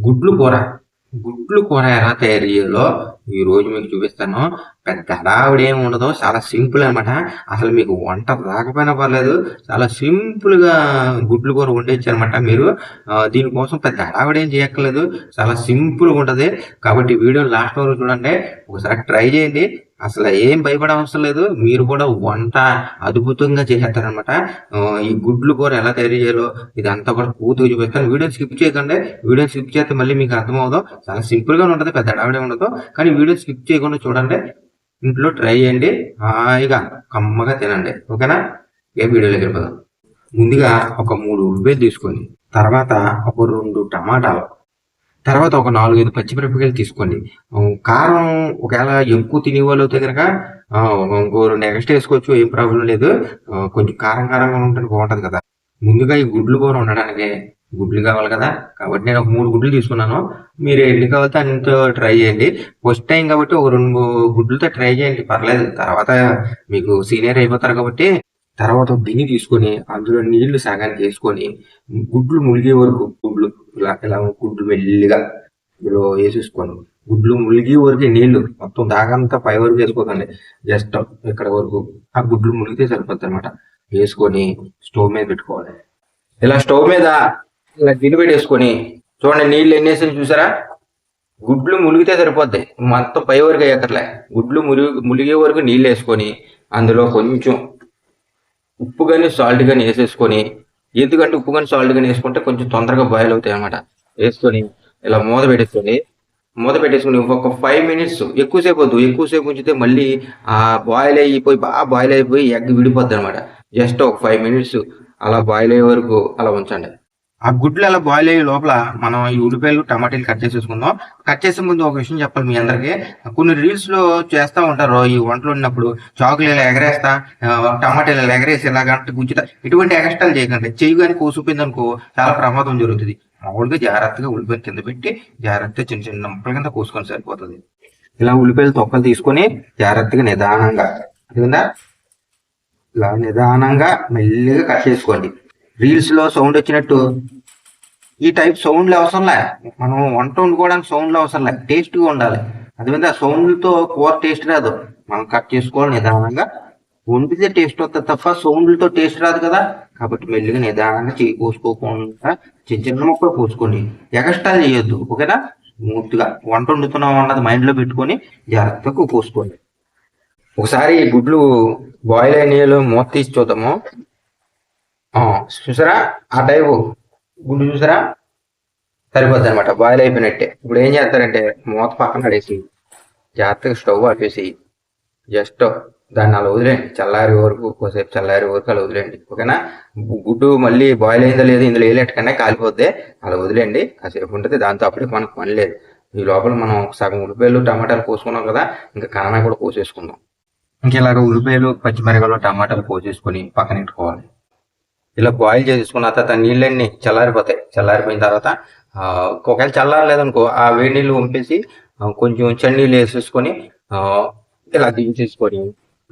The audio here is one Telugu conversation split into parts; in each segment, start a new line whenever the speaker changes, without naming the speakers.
గుడ్లు కూర. గుడ్లు కూర ఎలా తయారు చేయాలో ఈరోజు మీకు చూపిస్తాను. పెద్ద హడావిడి ఏమి ఉండదు. చాలా సింపుల్ అనమాట. అసలు మీకు వంట రాకపోయినా పర్లేదు. చాలా సింపుల్గా గుడ్లు కూర వండేచ్చు అనమాట. మీరు దీనికోసం పెద్ద హడావిడి ఏం చేయక్కర్లేదు. చాలా సింపుల్గా ఉంటుంది. కాబట్టి వీడియో లాస్ట్ వరకు చూడండి. ఒకసారి ట్రై చేయండి. అసలు ఏం భయపడే అవసరం లేదు. మీరు కూడా వంట అద్భుతంగా చేసేస్తారనమాట. ఈ గుడ్లు కూర ఎలా తయారు చేయాలో ఇదంతా కూడా పూర్తిగా చూపిస్తాను. వీడియో స్కిప్ చేయకండి. వీడియో స్కిప్ చేస్తే మళ్ళీ మీకు అర్థమవుతాం. చాలా సింపుల్గా ఉంటుంది, పెద్ద హడావిడి ఉండదు. కానీ వీడియో స్కిప్ చేయకుండా చూడండి. ఇంట్లో ట్రై చేయండి. హాయిగా కమ్మగా తినండి. ఓకేనా? ఏ వీడియోలోకి వెళ్ళిపోదాం. ముందుగా ఒక 3 ఉల్లిపాయలు తీసుకొని, తర్వాత ఒక 2 టమాటాలు, తర్వాత ఒక 4-5 పచ్చిమిరపకాయలు తీసుకోండి. కారం ఒకవేళ ఎక్కువ తినేవాళ్ళు అయితే కనుక ఇంకో 2 ఎక్స్ట్రా వేసుకోవచ్చు. ఏం ప్రాబ్లం లేదు. కొంచెం కారం కారంగా ఉంటే బాగుంటుంది కదా. ముందుగా ఈ గుడ్లు కూర ఉండడానికి గుడ్లు కావాలి కదా. కాబట్టి నేను ఒక 3 గుడ్లు తీసుకున్నాను. మీరు ఎన్ని కావాలితే అంత ట్రై చేయండి. ఫస్ట్ టైం కాబట్టి ఒక 2 గుడ్లతో ట్రై చేయండి, పర్లేదు. తర్వాత మీకు సీనియర్ అయిపోతారు కాబట్టి తర్వాత బియ్యి తీసుకొని అందులో నీళ్లు సగానికి వేసుకొని గుడ్లు ములిగే వరకు గుడ్లు ఇలా గుడ్లు మెల్లిగా ఇందులో వేసేసుకోండి. గుడ్లు ములిగే వరకు నీళ్లు మొత్తం దాగంతా పై వరకు వేసుకోకండి. జస్ట్ ఇక్కడ వరకు ఆ గుడ్లు ములిగితే సరిపోద్ది అనమాట. వేసుకొని స్టవ్ మీద పెట్టుకోవాలి. ఇలా స్టవ్ మీద ఇలా గిన్నె పెట్టేసుకొని చూడండి, నీళ్ళు ఎన్ని వేసి చూసారా. గుడ్లు ములిగితే సరిపోద్ది, మొత్తం పై వరకు అయ్యక్కర్లే. గుడ్లు ములిగే వరకు నీళ్ళు వేసుకొని అందులో కొంచెం ఉప్పు కానీ సాల్ట్ కానీ వేసేసుకొని, ఎందుకంటే ఉప్పు కానీ సాల్ట్ కానీ వేసుకుంటే కొంచెం తొందరగా బాయిల్ అవుతాయి అనమాట. వేసుకొని ఇలా మూత పెట్టేసుకుని ఒక 5 మినిట్స్, ఎక్కువసేపు వద్దు. ఎక్కువసేపు ఉంచితే మళ్ళీ బాయిల్ అయిపోయి బాగా బాయిల్ అయిపోయి ఎగ్ విడిపోద్ది అనమాట. జస్ట్ ఒక 5 మినిట్స్ అలా బాయిల్ అయ్యే వరకు అలా ఉంచండి. ఆ గుడ్లు అలా బాయిల్ అయ్యే లోపల మనం ఈ ఉల్లిపాయలు టమాటాలు కట్ చేసేసుకుందాం. కట్ చేసే ముందు ఒక విషయం చెప్పాలి మీ అందరికి. కొన్ని రీల్స్ లో చేస్తూ ఉంటారు, ఈ వంటలు ఉన్నప్పుడు చాకులు ఇలా ఎగరేస్తా, టమాటాలు ఇలా ఎగరేసి ఇలాగంటే గుంజుతా. ఇటువంటి ఎగస్టాలు చేయకండి. చెయ్యి కానీ కోసిపోయింది అనుకో చాలా ప్రమాదం జరుగుతుంది. మామూలుగా జాగ్రత్తగా ఉల్లిపాయలు కింద పెట్టి జాగ్రత్తగా చిన్న చిన్న ముక్కల కింద కోసుకొని సరిపోతుంది. ఇలా ఉల్లిపాయలు తొక్కలు తీసుకొని జాగ్రత్తగా నిదానంగా ఇలా నిదానంగా మెల్లిగా కట్ చేసుకోండి. రీల్స్ లో సౌండ్ వచ్చినట్టు ఈ టైప్ సౌండ్లు అవసరంలే. మనం వంట వండుకోవడానికి సౌండ్లు అవసరంలే, టేస్ట్గా ఉండాలి. అదేవిధంగా సౌండ్లతో కూర టేస్ట్ రాదు. మనం కట్ చేసుకోవాలి నిదానంగా. వండితే టేస్ట్ వస్తుంది తప్ప సౌండ్లతో టేస్ట్ రాదు కదా. కాబట్టి మెల్లిగా నిదానంగా చేయి కోసుకోకుండా చిన్న చిన్న ముక్కలు కోసుకోండి. ఎగస్ట్రాలు చేయొద్దు. ఓకేనా? స్మూత్గా వంట వండుతున్నాం అన్నది మైండ్లో పెట్టుకొని జాగ్రత్తగా కోసుకోండి. ఒకసారి గుడ్లు బాయిల్ అయిన నీళ్ళు మూత తీసి చూద్దాము. చూసారా, ఆ టైపు గుడ్డు చూసారా, సరిపోద్ది అనమాట. బాయిల్ అయిపోయినట్టే. ఇప్పుడు ఏం చేస్తారంటే మూత పక్కన పడేసి జాగ్రత్తగా స్టవ్ ఆపేసి జస్ట్ దాన్ని అలా వదిలేండి. చల్లారి వరకు కొద్దిసేపు చల్లారి వరకు అలా వదిలేండి. ఓకేనా? గుడ్డు మళ్ళీ బాయిల్ అయిందో లేదో ఇందులో వేయలేట్టుకన్నా కాలిపోద్ది. అలా వదిలేండి, కాసేపు ఉంటుంది. దాంతో అప్పుడే మనకు పని లేదు. ఈ లోపల మనం సగం ఉల్లిపాయలు టమాటాలు కోసుకున్నాం కదా, ఇంకా కనమే కూడా కోసేసుకుందాం. ఇంకెలాగ ఉల్లిపాయలు పచ్చిమిరపకాయలు టమాటాలు కోసేసుకొని పక్కన పెట్టుకోవాలి. ఇలా బాయిల్ చేసుకున్న తర్వాత నీళ్ళన్నీ చల్లారిపోతాయి. చల్లారిపోయిన తర్వాత ఒకవేళ చల్లారలేదనుకో ఆ వేడి నీళ్ళు వంపేసి కొంచెం చన్నీళ్ళు వేసేసుకొని ఇలా దించేసుకొని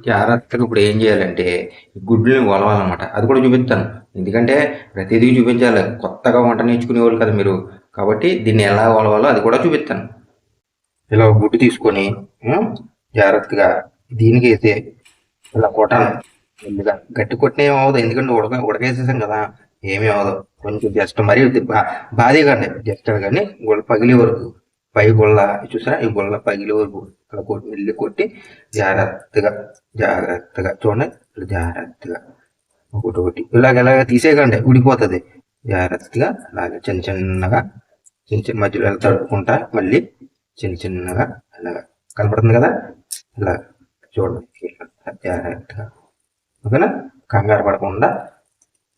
జాగ్రత్తగా ఇప్పుడు ఏం చేయాలంటే గుడ్లని వలవాలన్నమాట. అది కూడా చూపిస్తాను, ఎందుకంటే ప్రతిదీ చూపించాలి. కొత్తగా వంట నేర్చుకునే వాళ్ళు కదా మీరు, కాబట్టి దీన్ని ఎలా వలవాలో అది కూడా చూపిస్తాను. ఇలా గుడ్డు తీసుకొని జాగ్రత్తగా దీనికి వేసి ఇలా కొట్టాలి. ముందుగా గట్టి కొట్టిన ఏమి అవ్వదు, ఎందుకంటే ఉడకేసేసాం కదా, ఏమీ అవ్వదు. కొంచెం జస్ట్ మరీ బాధే కండి, జస్ట్ కానీ గుళ్ళ పగిలే వరకు, పై గుళ్ళ చూసారా, ఈ గుళ్ళ పగిలే వరకు అలా కొట్టి వెళ్ళి కొట్టి జాగ్రత్తగా చూడండి. జాగ్రత్తగా ఒకటి ఇలాగ తీసేయకండి, ఉడిపోతుంది. జాగ్రత్తగా అలాగే చిన్న మధ్యలో తడుపుకుంటా మళ్ళీ చిన్నగా అలాగా కనపడుతుంది కదా. ఇలా చూడండి, జాగ్రత్తగా. ఓకేనా? కంగారు పడకుండా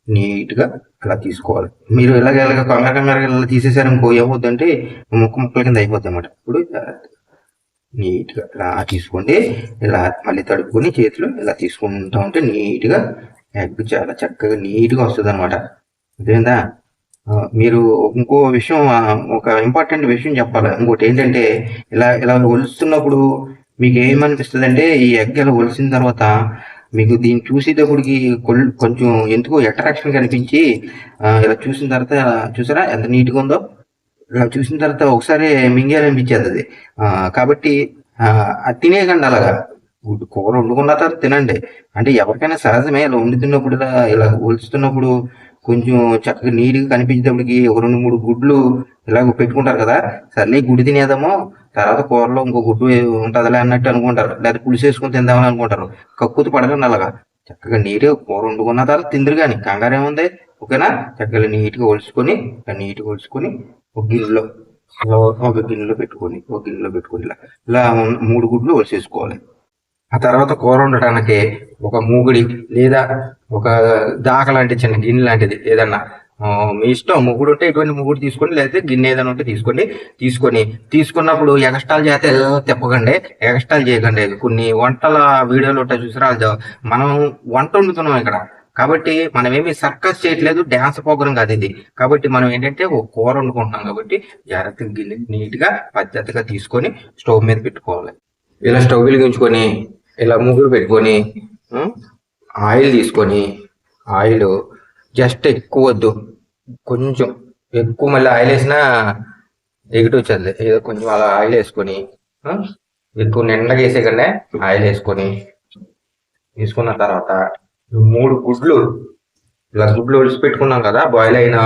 నీట్గా అలా తీసుకోవాలి. మీరు ఇలాగ కంగారు ఇలా తీసేసారనుకో ఏమవుతుందంటే ముక్కల కింద అయిపోద్ది అన్నమాట. ఇప్పుడు నీట్గా ఇలా తీసుకోండి. ఇలా మళ్ళీ తడుపుకొని చేతిలో ఇలా తీసుకుంటా ఉంటే నీట్గా ఎగ్ చాలా చక్కగా నీట్గా వస్తుంది అనమాట. అదేందా? మీరు ఇంకో విషయం, ఒక ఇంపార్టెంట్ విషయం చెప్పాలి. ఇంకోటి ఏంటంటే ఇలా ఒలుస్తున్నప్పుడు మీకు ఏమనిపిస్తుంది అంటే, ఈ ఎగ్ ఇలా ఒలిసిన తర్వాత మీకు దీన్ని చూసేటప్పటికి కొంచెం ఎందుకో అట్రాక్షన్ కనిపించి ఇలా చూసిన తర్వాత చూసారా ఎంత నీట్గా ఉందో. ఇలా చూసిన తర్వాత ఒకసారి మింగేయాలనిపించేది అది. కాబట్టి అది తినేయకండి అలాగా. కూర వండుకున్న తర్వాత తినండి. అంటే ఎవరికైనా సహజమే ఇలా వండుతున్నప్పుడు ఇలా ఒలుస్తున్నప్పుడు కొంచెం చక్కగా నీట్గా కనిపించేటప్పటికి ఒక 2, 3 గుడ్లు ఇలాగ పెట్టుకుంటారు కదా. సర్లే గుడ్డు తినేద్దాము, తర్వాత కూరలో ఇంకో గుడ్డు ఉంటుందిలే అన్నట్టు అనుకుంటారు. లేదా పులుసు వేసుకొని తిందామని అనుకుంటారు. కక్కుతి పడకండి అలాగా. చక్కగా నీట్గా కూర వండుకున్న తర్వాత తిందురు కానీ కంగారు ఏముంది. ఓకేనా. చక్కగా నీట్గా ఒలుచుకొని ఒక గిన్నెలో ఒక గిన్నెలో పెట్టుకొని ఇలా ఇలా 3 గుడ్లు ఒలిసేసుకోవాలి. ఆ తర్వాత కూర వండటానికి ఒక మూగుడి లేదా ఒక దాక లాంటి చిన్న గిన్నె లాంటిది ఏదన్నా మీ ఇష్టం. మూగుడు ఉంటే ఇటువంటి మూగుడు తీసుకోండి, లేకపోతే గిన్నె ఏదైనా ఉంటే తీసుకున్నప్పుడు ఎగస్ట్రాల్ చేస్తే తిప్పకండి, ఎగస్ట్రాల్ చేయకండి. కొన్ని వంటల వీడియోలు ఉంటాయి చూసారా, మనం వంట వండుతున్నాం ఇక్కడ. కాబట్టి మనం ఏమి సర్కస్ చేయట్లేదు, డ్యాన్స్ ప్రోగ్రామ్ కాదు ఇది. కాబట్టి మనం ఏంటంటే ఒక కూర వండుకుంటున్నాం కాబట్టి జాగ్రత్తగా గిన్నె నీట్గా పద్ధతిగా తీసుకొని స్టవ్ మీద పెట్టుకోవాలి. ఇలా స్టవ్ వెలిగించుకొని ఇలా ముగ్గురు పెట్టుకొని ఆయిల్ తీసుకొని, ఆయిల్ జస్ట్ ఎక్కువ వద్దు, కొంచెం ఎక్కువ. మళ్ళీ ఆయిల్ వేసినా ఎగిటి వచ్చేది. ఏదో కొంచెం అలా ఆయిల్ వేసుకొని ఎక్కువ నిండగా వేసేకండి. ఆయిల్ వేసుకున్న తర్వాత 3 గుడ్లు ఇలా గుడ్లు ఒలిసి పెట్టుకున్నాం కదా, బాయిల్ అయిన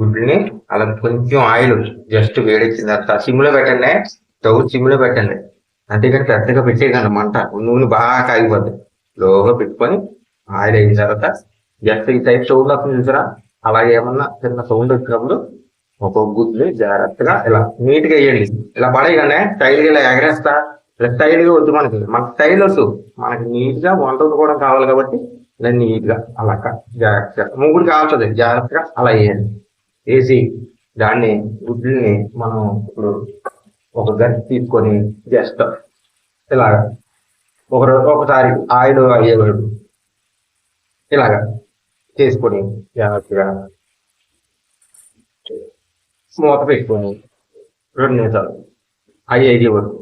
గుడ్లని అలా కొంచెం ఆయిల్ జస్ట్ వేడెక్కిన తర్వాత సిమ్లో పెట్టండి. స్టవ్ సిమ్లో పెట్టండి. అంతేకాని పెద్దగా పెట్టేయకండి మంట. నూనె బాగా కాగిపోద్ది. లోగా పెట్టుకొని ఆయిల్ అయిన తర్వాత జస్ట్ ఈ టైప్ సౌండ్ వస్తుంది చూసారా, అలాగే ఏమన్నా చిన్న సౌండ్ వచ్చినప్పుడు ఒక్కొక్క గుడ్ని జాగ్రత్తగా ఇలా నీట్గా వేయండి. ఇలా పడేయగానే స్టైల్గా ఇలా ఎగరేస్తా. ఇలా స్టైల్గా వద్దు, మన స్టైల్ వద్దు, మనకి నీట్గా వంట వండుకోవడం కావాలి కాబట్టి ఇలా నీట్గా అలా జాగ్రత్తగా ముగ్గురు కావాల్సింది జాగ్రత్తగా అలా వేయండి. వేసి దాన్ని గుడ్లని మనం ఇప్పుడు ఒక గంట తీసుకొని జస్ట్ ఇలాగా ఒకసారి ఆయిల్ అయ్యేవాడు ఇలాగా చేసుకొని జాగ్రత్తగా మూత పెట్టుకొని 2 నిమిషాలు అయ్యే వరకు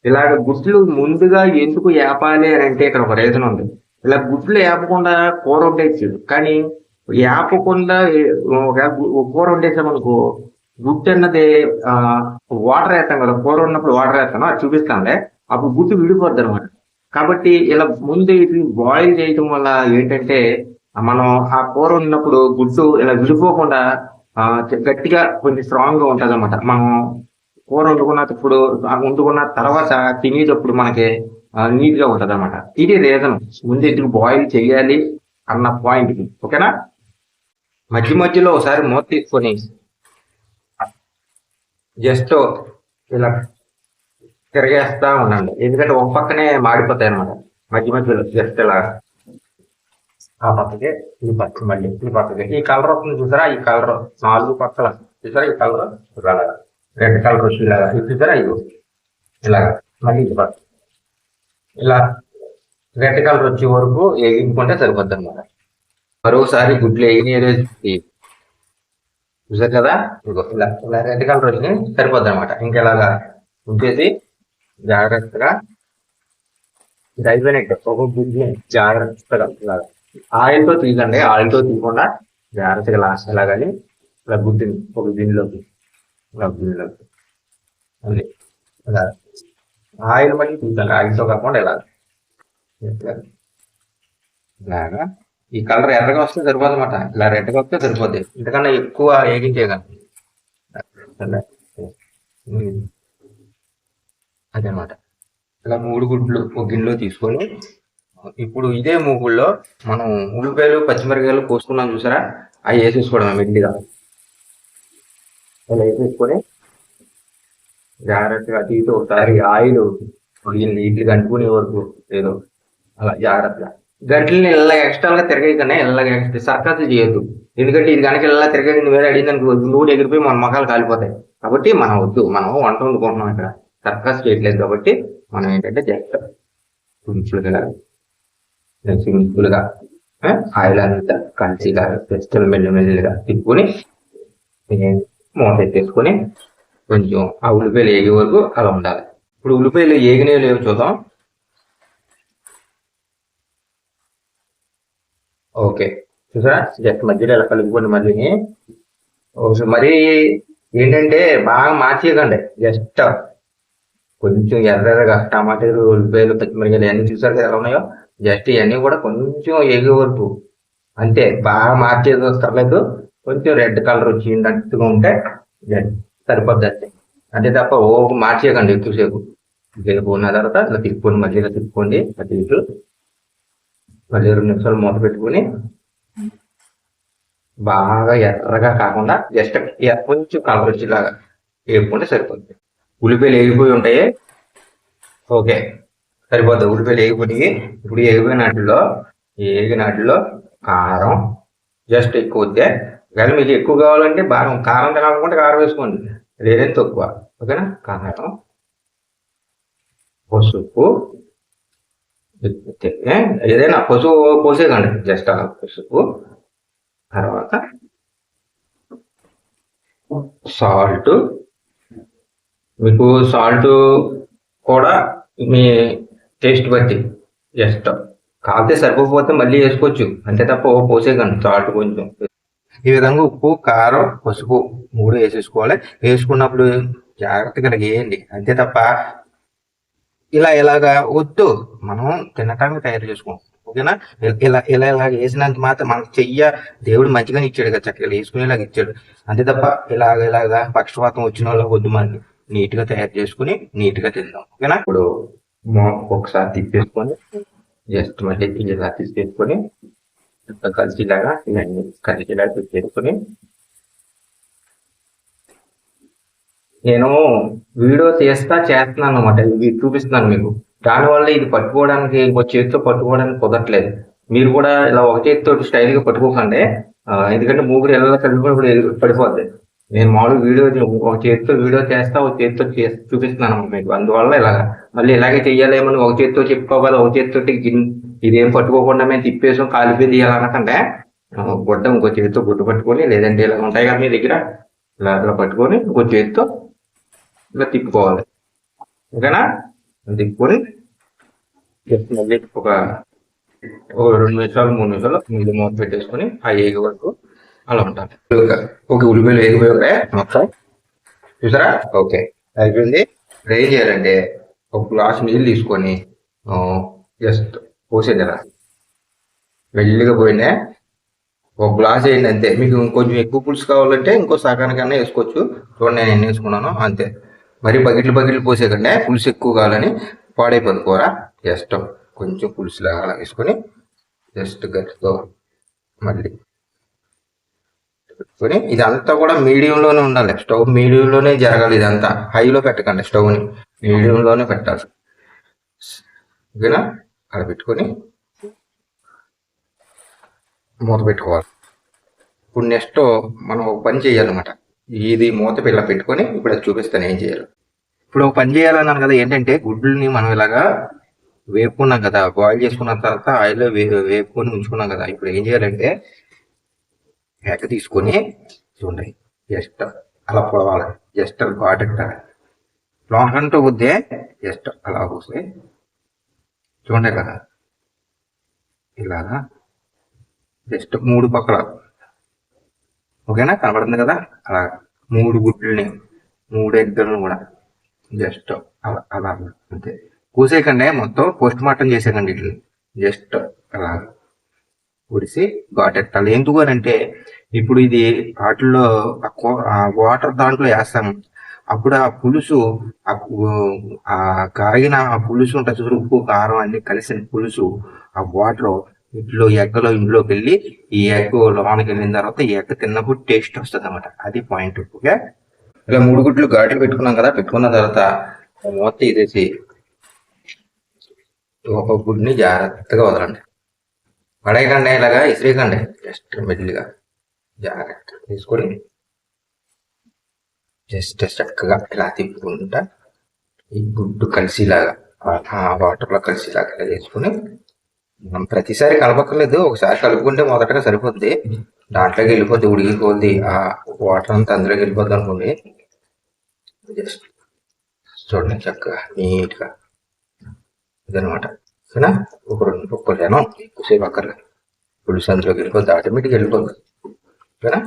ఇలాగ గుడ్లు ముందుగా ఎందుకు ఏపాలి అని అంటే ఇక్కడ ఒక రీజన్ ఉంది. ఇలా గుడ్లు ఏపకుండా కూర వండేసి, కానీ ఏపకుండా కూర వండేసామనుకో గుడ్డు అన్నది వాటర్ వేస్తాం కదా, కూర ఉన్నప్పుడు వాటర్ వేస్తాను అది చూపిస్తానులే, అప్పుడు గుడ్డు విడిపోద్ది అనమాట. కాబట్టి ఇలా ముందు ఇది బాయిల్ చేయటం వల్ల ఏంటంటే మనం ఆ కూర ఉన్నప్పుడు గుడ్డు ఇలా విడిపోకుండా గట్టిగా కొంచెం స్ట్రాంగ్ గా ఉంటది అనమాట. మనం కూర వండుకున్న తర్వాత తినేటప్పుడు మనకి నీట్ గా ఉంటది అనమాట. ఇది రీజన్ ముందు ఎందుకు బాయిల్ చేయాలి అన్న పాయింట్. ఓకేనా. మధ్యలో ఒకసారి మూత తీసుకొని జస్ట్ ఇలా తిరగేస్తా ఉండండి, ఎందుకంటే ఒక పక్కనే మాడిపోతాయి అనమాట. మధ్యలో జస్ట్ ఇలా ఆ పక్కకి ఈ పక్క మళ్ళీ ఈ పక్కకి ఈ కలర్ వస్తుంది చూసారా, ఈ కలర్ 4 పక్కల చూసారా, ఈ కలర్ రెడ్ కలర్ వచ్చి ఇలాగా చూసారా, ఇది ఇలాగా మళ్ళీ ఇది పక్క ఇలా రెడ్ కలర్ వచ్చే వరకు వేగించుకుంటే సరిపోద్ది అనమాట. మరోసారి గుడ్లు వేయని చూసారు కదా, ఇదిగో ఇలా ఇలా రెడ్ కలర్ వచ్చి సరిపోద్ది అనమాట. ఇంకెలాగా ఉంచేసి జాగ్రత్తగా ఇది అయిపోయినట్టు ఒక గుడ్ని జాగ్రత్తగా ఇలాగా ఆయిల్తో తీయకండి, ఆయిల్తో తీయకుండా జాగ్రత్తగా లాస్ట్ ఎలాగని ఇలా గుడ్డిని ఒక గిన్నెలోకి అన్ని ఇలా ఆయిల్ మళ్ళీ తీసుకోండి, ఆయిల్తో కాకుండా ఇలాగా ఈ కలర్ ఎర్రగా వస్తే సరిపోదు అనమాట. ఇలా రెడ్గా వస్తే సరిపోద్ది, ఇంతకన్నా ఎక్కువ వేగించేయకండి. అదనమాట. ఇలా 3 గుడ్లు ఒక గిన్నెలో తీసుకొని ఇప్పుడు ఇదే మూగుల్లో మనం ఉల్లిపాయలు పచ్చిమిరకాయలు కోసుకున్నాం చూసారా, అవి వేసేసుకోవడం మెల్లిగా. ఇలా వేసేసుకొని జాగ్రత్తగా తీసి ఒకసారి ఆయిల్ నీట్గా అంటుకునే వరకు ఏదో అలా జాగ్రత్తగా గంటలని ఇలా ఎక్స్ట్రాగా తిరగకనే ఇలాగ సర్కస్ చేయొద్దు. ఎందుకంటే ఇది కనుక ఇలా తిరగని వేరే అడిగిందానికి నూనె ఎగిరిపోయి మన మొఖాలు కాలిపోతాయి. కాబట్టి మనం వద్దు, మనం వంట వండుకుంటున్నాం ఇక్కడ, సర్కస్ చేయట్లేదు. కాబట్టి మనం ఏంటంటే జస్ట్ సింపుల్గా ఆయిల్ అంతా కంచిగా జస్ట్ మెల్లిగా తిప్పుకొని మూత ఎత్తేసుకొని కొంచెం ఆ ఉల్లిపాయలు ఏగే వరకు అలా ఉండాలి. ఇప్పుడు ఉల్లిపాయలు ఏగినవి లేవు చూద్దాం. ఓకే చూసారా, జస్ట్ మధ్యలో ఎలా కలుపుకొని మళ్ళీ మరీ ఏంటంటే బాగా మార్చేయకండి. జస్ట్ కొంచెం ఎర్రగా టమాటాలు, ఉల్లిపాయలు, పచ్చిమిరకాయలు ఇవన్నీ చూసారు కదా ఎలా ఉన్నాయో, జస్ట్ ఇవన్నీ కూడా కొంచెం ఏగే వరకు అంతే. బాగా మార్చేది వస్తలేదు. కొంచెం రెడ్ కలర్ వచ్చినట్టుగా ఉంటే సరిపోద్ది అంతే. అంతే తప్ప ఓ మార్చేయకండి ఎక్కువసేపు. గెలుపు ఉన్న తర్వాత ఇలా తిప్పుకొని మళ్ళీ ఇలా తిప్పుకోండి. అటు ఇటు మళ్ళీ 2 నిమిషాలు మూత పెట్టుకొని బాగా ఎర్రగా కాకుండా జస్ట్ కొంచెం కలర్ వచ్చేలాగా వేపుకుంటే సరిపోద్ది. ఉల్లిపాయలు వేగిపోయి ఉంటాయి. ఓకే, సరిపోద్ది. ఉల్లిపాయలు వేగిపోయి ఇప్పుడు ఏగినాటిలో కారం జస్ట్ ఎక్కువ వద్దే. కానీ మీకు ఎక్కువ కావాలంటే బాగా కారం కావాలనుకుంటే కారం వేసుకోండి, లేదంటే తక్కువ. ఓకేనా? కారం, పసుపు, ఏదైనా పసుపు పోసేదండి. జస్ట్ అలా పసుపు, తర్వాత సాల్ట్. మీకు సాల్ట్ కూడా మీ టేస్ట్ బట్టి జస్ట్ కాకపోతే సరిపోతే మళ్ళీ వేసుకోవచ్చు అంతే తప్ప పోసేయకండి సాల్ట్ కొంచెం. ఈ విధంగా ఉప్పు, కారం, పసుపు 3 వేసేసుకోవాలి. వేసుకున్నప్పుడు జాగ్రత్తగా వేయండి అంతే తప్ప ఇలాగా వద్దు. మనం తినటానికి తయారు చేసుకోండి. ఓకేనా? ఇలా వేసినంత మాత్రం మనకు దేవుడు మంచిగా ఇచ్చాడు కదా, చక్కగా వేసుకునేలాగా ఇచ్చాడు. అంతే తప్ప ఇలాగా పక్షపాతం వచ్చిన వాళ్ళకి వద్దు. మనకి నీట్ గా తయారు చేసుకుని నీట్ గా తిందాం. ఓకేనా? ఇప్పుడు ఒకసారి తిప్పేసుకొని జస్ట్ మళ్ళీ ఇలా తీసుకొని కలిసిలాగా ఇవన్నీ కలిసిలాగా తీసుకొని నేను వీడియో చేస్తున్నాను అనమాట. ఇవి చూపిస్తున్నాను మీకు. దానివల్ల ఇది పట్టుకోవడానికి ఇంకో చేతితో పట్టుకోవడానికి కుదరట్లేదు. మీరు కూడా ఇలా ఒక చేతితో స్టైల్ గా పట్టుకోకండి. ఎందుకంటే మూగురు ఎలా కలిపి పడిపోద్ది. నేను మామూలు వీడియో ఒక చేతితో వీడియో చేస్తా, ఒక చేతితో చూపిస్తున్నాను మీకు. అందువల్ల మళ్ళీ ఇలాగే చెయ్యాలేమని ఒక చేతితో చెప్పుకోవాలి. ఒక చేతితో ఇదేం పట్టుకోకుండా మేము తిప్పేసాం కాలిపోయి తీయాలనకంటే గుడ్డ ఇంకో చేతితో గుడ్డు పట్టుకొని, లేదంటే ఇలా ఉంటాయి కదా మీ దగ్గర, ఇలా పట్టుకొని ఇంకో చేతితో ఇలా తిప్పుకోవాలి. ఓకేనా? తిప్పుకొని మళ్ళీ ఒక 2 నిమిషాలు 3 నిమిషాలు మళ్ళీ మూత పెట్టేసుకొని ఆ ఏగి వరకు అలా ఉంటాను. ఒక ఉల్లిపాయలు వేగిపోయి మొత్తం చూసారా? ఓకే, అయిపోయింది. ఏం చేయాలంటే ఒక గ్లాస్ నీళ్ళు తీసుకొని జస్ట్ పోసేది ఇలా మెల్లిగా పోయినా ఒక గ్లాస్ వేయండి అంతే. మీకు కొంచెం ఎక్కువ పులుసు కావాలంటే ఇంకో సగానికన్నా వేసుకోవచ్చు. చూడండి నేను ఎన్ని వేసుకున్నాను అంతే. మరి బకెట్లు పోసేకండి. పులుసు ఎక్కువ కావాలని పాడైపోదు కూర. జస్ట్ కొంచెం పులుసు లాగా వేసుకొని జస్ట్ గట్టితో మళ్ళీ పెట్టుకొని ఇదంతా కూడా మీడియంలోనే ఉండాలి. స్టవ్ మీడియంలోనే జరగాలి. ఇదంతా హైలో పెట్టకండి, స్టవ్ని మీడియంలోనే పెట్టాలి. ఓకేనా? అక్కడ పెట్టుకొని మూత పెట్టుకోవాలి. ఇప్పుడు నెక్స్ట్ మనం ఒక పని చేయాలన్నమాట. ఇది మూత పిల్ల పెట్టుకొని ఇప్పుడు అది చూపిస్తాను ఏం చేయాలి. ఇప్పుడు ఒక పని చేయాలన్నాను కదా, ఏంటంటే గుడ్లని మనం ఇలాగా వేపుకున్నాం కదా, బాయిల్ చేసుకున్న తర్వాత ఆయిల్లో వేపుకొని ఉంచుకున్నాం కదా. ఇప్పుడు ఏం చేయాలంటే ఎక్క తీసుకొని చూడండి జస్ట్ అలా పొడవాలి. జస్ట్ ఘాటెట్టాలి. లోకంటూ వద్దే, జస్ట్ అలా పోస్తే చూడండి కదా, ఇలాగా జస్ట్ 3 పక్కల. ఓకేనా? కనబడుతుంది కదా, అలా 3 గుడ్లని 3 ఎగ్గులను కూడా జస్ట్ అలా అంతే. కూసేయకండి, మొత్తం పోస్ట్ మార్టం చేసేకండి. వీటిని జస్ట్ అలా ఉడిసి ఘాటెట్టాలి. ఎందుకు అని అంటే ఇప్పుడు ఇది వాటిల్లో వాటర్ దాంట్లో వేస్తాము. అప్పుడు ఆ పులుసు ఆ కాగిన ఆ పులుసు ఉంటుంది చూడు, ఉప్పు కారం అన్ని కలిసిన పులుసు ఆ వాటర్ ఇంట్లో ఇంట్లోకి వెళ్ళి ఈ ఎగ్ లోనకి వెళ్ళిన తర్వాత ఈ ఎగ్ తిన్నప్పుడు టేస్ట్ వస్తుంది అన్నమాట. అది పాయింట్. ఓకే, ఇలా 3 గుడ్లు ఘాట్లు పెట్టుకున్నాం కదా. పెట్టుకున్న తర్వాత మూత తీసేసి ఒక గుడ్ని జాగ్రత్తగా వదలండి. పడేయకండి, ఇలాగా ఇసిరేయకండి. జస్ట్ మెల్లిగా జాగ్రత్త తీసుకొని జస్ట్ చక్కగా ఇలా తిప్పుకుంటా ఈ గుడ్డు కలిసిలాగా ఆ వాటర్లో కలిసిలాగా ఇలా చేసుకుని, మనం ప్రతిసారి కలపక్కర్లేదు. ఒకసారి కలుపుకుంటే మొదటగా సరిపోద్ది. దాంట్లోకి వెళ్ళిపోద్ది, ఉడికిపోద్ది. ఆ వాటర్ అంతా అందులోకి వెళ్ళిపోద్ది అనుకోండి. జస్ట్ చూడండి చక్కగా నీట్గా ఇదనమాట. ఓకేనా? ఒక్కలేను ఎక్కువసేపు అక్కర్లేదు. పులుసు అందులోకి వెళ్ళిపోద్ది, ఆటోమేటిక్గా వెళ్ళిపోద్ది. ఓకేనా?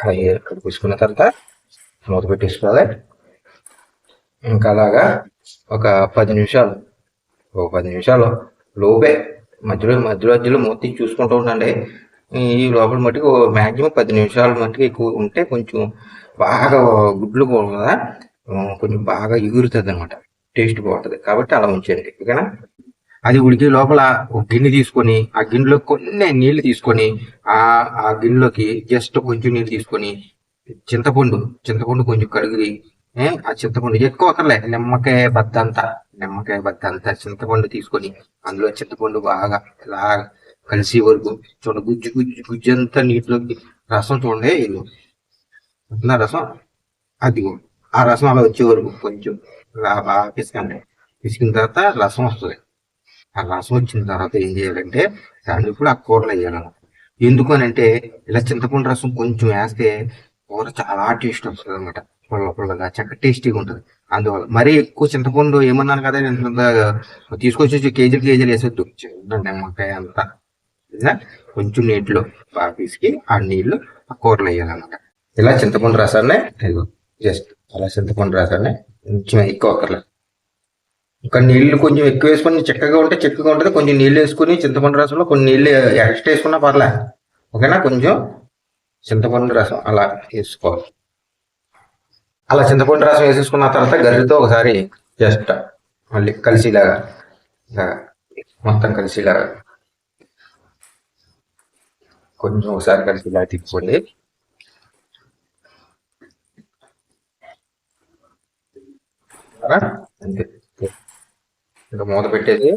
అవి కడిపించుకున్న తర్వాత మూత పెట్టేసుకోవాలి. ఇంకా అలాగా ఒక 10 నిమిషాలు లోపే మధ్యలో మూత తీసి చూసుకుంటూ ఉండండి. ఈ లోపల మట్టుకు మ్యాక్సిమం 10 నిమిషాల మట్టుకు ఎక్కువ ఉంటే కొంచెం బాగా గుడ్లు కూడా కొంచెం బాగా ఎగురుతుంది అనమాట, టేస్ట్ బాగుంటుంది. కాబట్టి అలా ఉంచండి, ఓకేనా. అది ఉడికే లోపల ఒక గిన్నె తీసుకొని ఆ గిన్నెలో కొన్ని నీళ్లు తీసుకొని ఆ గిన్నెలోకి జస్ట్ కొంచెం నీళ్ళు తీసుకొని చింతపండు కొంచెం కడిగి, ఆ చింతపండు ఎక్కువ అక్కర్లే, నిమ్మకాయ బద్ద అంతా చింతపండు తీసుకొని అందులో చింతపండు బాగా ఇలా కలిసి వరకు చూడండి, గుజ్జు అంతా నీటిలోకి రసం చూడండి, రసం అదిగో ఆ రసం అలా వచ్చే వరకు కొంచెం బాగా పిసకండి. పిసికిన తర్వాత రసం వస్తుంది. ఆ రసం వచ్చిన తర్వాత ఏం చేయాలంటే దాన్ని ఇప్పుడు ఆ కూరలో వేయాలన్నమాట. ఎందుకు అని అంటే ఇలా చింతపండు రసం కొంచెం వేస్తే కూర చాలా టేస్ట్ వస్తుంది అనమాట, పుల్లగా చక్కగా టేస్టీగా ఉంటుంది. అందువల్ల మరీ ఎక్కువ చింతపండు ఏమన్నాను కదా, తీసుకొచ్చి కేజీలు వేసొద్దు. చిన్న నిమ్మకాయ అంతా కొంచెం నీటిలో బాగా పిసికి ఆ నీళ్లు ఆ కూరలో వేయాలన్నమాట. ఇలా చింతపండు రసాన్ని జస్ట్ అలా చింతపండు రసాన్ని కొంచెం ఎక్కువ అక్కర్లేదు. ఇంకా నీళ్లు కొంచెం ఎక్కువ వేసుకొని చిక్కగా ఉంటుంది, కొంచెం నీళ్ళు వేసుకుని చింతపండు రసంలో కొన్ని నీళ్ళు ఎక్స్ట్రా వేసుకున్నా పర్లే, ఓకేనా. కొంచెం చింతపండు రసం అలా వేసుకోవాలి. అలా చింతపండు రసం వేసేసుకున్న తర్వాత గరిటెతో ఒకసారి జస్ట్ మళ్ళీ కలిసిలాగా మొత్తం కలిసిలాగా కొంచెం ఒకసారి కలిసిలాగా తిప్పుకోండి. అంతే, ఇంకా మూత పెట్టేసి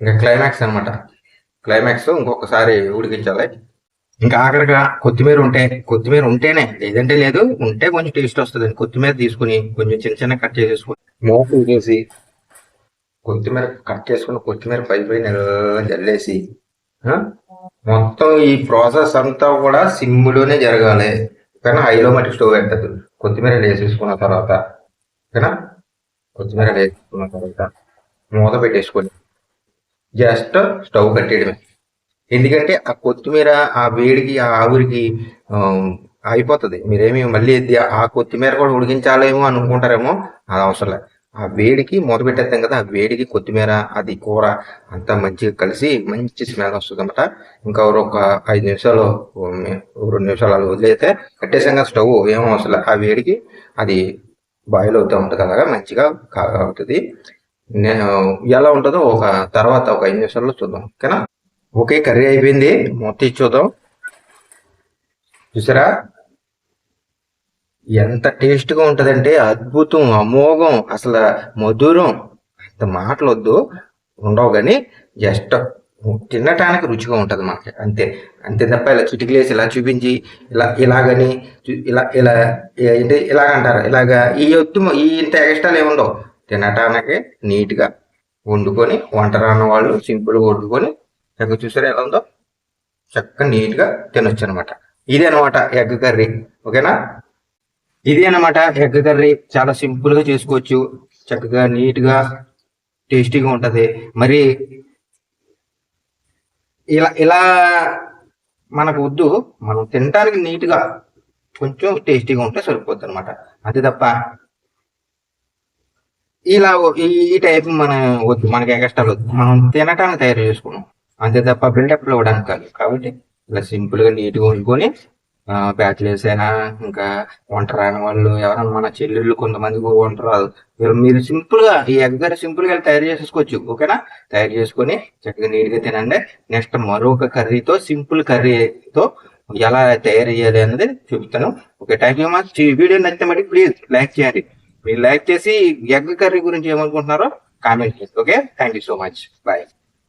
ఇంకా క్లైమాక్స్ అనమాట. క్లైమాక్స్ ఇంకొకసారి ఉడికించాలి. ఇంకా ఆఖరిగా కొత్తిమీర ఉంటేనే, లేదంటే లేదు, ఉంటే కొంచెం టేస్ట్ వస్తుంది. కొత్తిమీర తీసుకుని కొంచెం చిన్న కట్ చేసేసుకుని మూత ఉడికేసి కొత్తిమీర పై జల్లేసి మొత్తం ఈ ప్రాసెస్ అంతా కూడా సిమ్లోనే జరగాలి, కానీ హైలో మట్టి స్టవ్ పెట్టద్దు. కొత్తిమీర వేసేసుకున్న తర్వాత ఓకేనా, కొత్తిమీర వేసుకున్న తర్వాత మూత పెట్టేసుకొని జస్ట్ స్టవ్ కట్టేయడమే. ఎందుకంటే ఆ కొత్తిమీర ఆ వేడికి ఆ ఆవిరికి అయిపోతుంది. మీరేమి మళ్ళీ ఆ కొత్తిమీర కూడా ఉడికించాలేమో అనుకుంటారేమో, అది అవసరం లేదు. ఆ వేడికి మూత పెట్టేస్తాం కదా, ఆ వేడికి కొత్తిమీర అది కూర అంతా మంచిగా కలిసి మంచి స్మెల్ వస్తుంది అనమాట. ఇంకా ఒక 5 నిమిషాలు 2 నిమిషాలు అలా వదిలేస్తే కట్టేసాం కదా స్టవ్, ఏమో అవసరం లేదు. ఆ వేడికి అది బాయిల్ అవుతూ ఉంటుంది, అలాగా మంచిగా అవుతుంది. నేను ఎలా ఉంటుందో తర్వాత ఒక 5 నిమిషాల్లో చూద్దాం, ఓకేనా. ఓకే, కర్రీ అయిపోయింది, మొత్తం చూద్దాం. చూసారా ఎంత టేస్ట్గా ఉంటుందంటే అద్భుతం, అమోఘం, అసలు మధురం, అంత మాటలు ఉండవు, కానీ జస్ట్ తినటానికి రుచిగా ఉంటుంది మనకి, అంతే తప్ప ఇలా చిటికలేసి ఇలా చూపించి ఇలాగని ఇలాగంటారు, ఈ ఇంత ఎక్స్ట్రాలు ఏముండవు. తినటానికి నీట్గా వండుకొని, వంట రాని వాళ్ళు సింపుల్గా వండుకొని చక్కగా చూసారా ఎలా ఉందో, చక్కగా నీట్గా తినొచ్చు అనమాట. ఇదే అనమాట ఎగ్ కర్రీ, ఓకేనా. ఇది అనమాట ఎగ్ కర్రీ, చాలా సింపుల్గా చేసుకోవచ్చు, చక్కగా నీట్గా టేస్టీగా ఉంటుంది. మరి ఇలా మనకు వద్దు, మనం తినడానికి నీట్గా కొంచెం టేస్టీగా ఉంటే సరిపోద్ది అనమాట. అంతే తప్ప ఇలా ఈ టైప్ మనం వద్దు, మనకి ఎక్స్ట్రాలు వద్దు, మనం తినటానికి తయారు చేసుకున్నాం, అంతే తప్ప బిల్డప్లు ఇవ్వడానికి కాదు. కాబట్టి ఇలా సింపుల్గా నీట్గా వండుకొని బ్యాచిలర్స్ అయినా, ఇంకా వంట రాని వాళ్ళు ఎవరైనా, మన చెల్లెళ్ళు కొంతమంది వంట రాదు, మీరు సింపుల్గా ఈ ఎగ్ కర్రీ సింపుల్గా తయారు చేసేసుకోవచ్చు, ఓకేనా. తయారు చేసుకొని చక్కగా నీట్గా తినండి. నెక్స్ట్ మరొక కర్రీతో, సింపుల్ కర్రీతో ఎలా తయారు చేయాలి అనేది చూపిస్తాను. Okay, thank you much. ఈ వీడియో నచ్చితే మళ్ళీ ప్లీజ్ లైక్ చేయండి. మీరు లైక్ చేసి ఎగ్ కర్రీ గురించి ఏమనుకుంటున్నారో కామెంట్ చేయండి. Okay, thank you so much, bye.